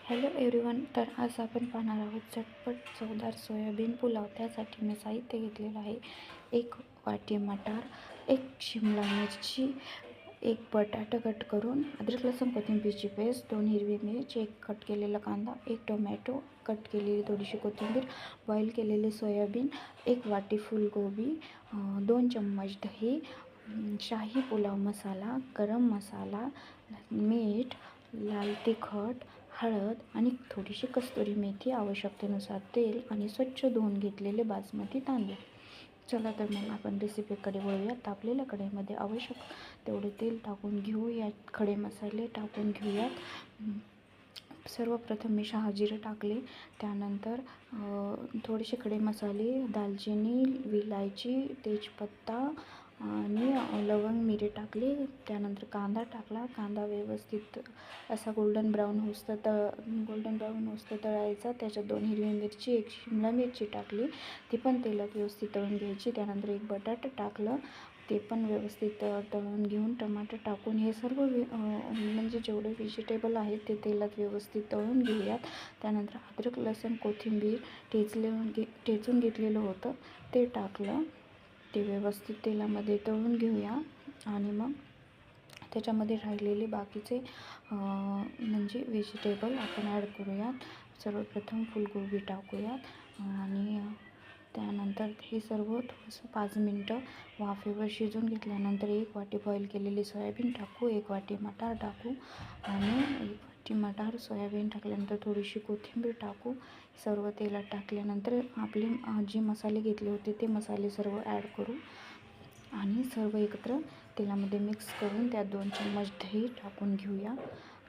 Hello everyone. तर आज आपण पाहणार आहोत झटपट चवदार सोयाबीन पुलाव. त्यासाठी मी साहित्य घेतलेलं आहे: 1 वाटी मटार, 1 शिमला मिरची, 1 बटाटा कट करून, अद्रक लसूण कोथिंबीरची पेस्ट, 2 हिरवी मिरची, 1 कट केलेला कांदा, 1 टोमॅटो, कट केलेली थोडीशी कोथिंबीर, बॉईल केलेले सोयाबीन, 1 वाटी फुलगोबी, 2 चम्मच दही, शाही पुलाव मसाला, गरम मसाला, मीठ, लाल तिखट, हळद आणि थोडीशी कस्तुरी मेथी, आवश्यकतेनुसार तेल आणि स्वच्छ धुवून घेतलेले बासमती तांदूळ. चला तर मग आपण रेसिपीकडे वळूयात. तापलेल्या कढईमध्ये आवश्यक तेवढे तेल टाकून घेऊयात. खडे मसाले टाकून घेऊयात. सर्वप्रथम मी शहाजिरे टाकले. त्यानंतर थोडेसे खडे मसाले, दालचिनी, विलायची, तेजपत्ता आणि लवंग, मिरे टाकले. त्यानंतर कांदा टाकला. कांदा व्यवस्थित असा गोल्डन ब्राऊन होऊस्तर तळायचा. त्याच्यात 2 हिरवी मिरची, 1 शिमला मिरची टाकली. ती पण तेलात व्यवस्थित तळून घ्यायची. त्यानंतर 1 बटाटा टाकलं, ते पण व्यवस्थित तळून घेऊन टमाटर टाकून हे सर्व म्हणजे जेवढे व्हेजिटेबल आहेत ते तेलात व्यवस्थित तळून घेऊयात. त्यानंतर अद्रक लसूण कोथिंबीर ठेचून घेतलेलं होतं ते टाकलं. ते व्यवस्थित तेलामध्ये तळून घेऊया आणि मग त्याच्यामध्ये राहिलेले बाकीचे म्हणजे व्हेजिटेबल आपण ॲड करूयात. सर्वप्रथम फुलगोबी टाकूयात आणि त्यानंतर हे सर्व थोडंसं 5 मिनटं वाफेवर शिजवून घेतल्यानंतर 1 वाटी बॉईल केलेली सोयाबीन टाकू, 1 वाटी मटार टाकू आणि 1 वाटी मटार सोयाबीन टाकल्यानंतर थोडीशी कोथिंबीर टाकू. सर्व तेलात टाकल्यानंतर आपले जे मसाले घेतले होते ते मसाले सर्व ॲड करू आणि सर्व एकत्र तेलामध्ये मिक्स करून त्यात 2 चम्मच दही टाकून घेऊया.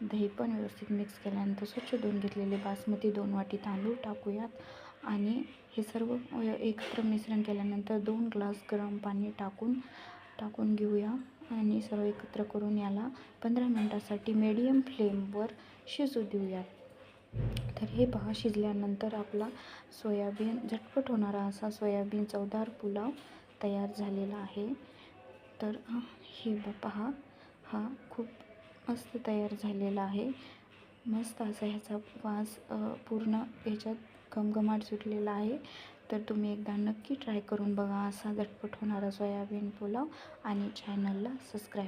दही पण व्यवस्थित मिक्स केल्यानंतर स्वच्छ धुवून घेतलेले बासमती 2 वाटी तांदूळ टाकूयात आणि हे सर्व एकत्र मिश्रण केल्यानंतर 2 ग्लास गरम पाणी टाकून घेऊया आणि सर्व एकत्र करून याला 15 मिनटासाठी मीडियम फ्लेमवर शिजू देऊयात. तर हे पहा, शिजल्यानंतर आपला सोयाबीन झटपट होणारा असा सोयाबीन चवदार पुलाव तयार झालेला आहे. तर हे पहा, हा खूप मस्त तयार झालेला आहे. मस्त असा ह्याचा वास पूर्ण ह्याच्यात घमघमाट सुटलेला आहे. तर तुम्ही एकदा नक्की ट्राय करून बघा असा झटपट होणारा सोयाबीन पुलाव आणि चॅनलला सबस्क्राईब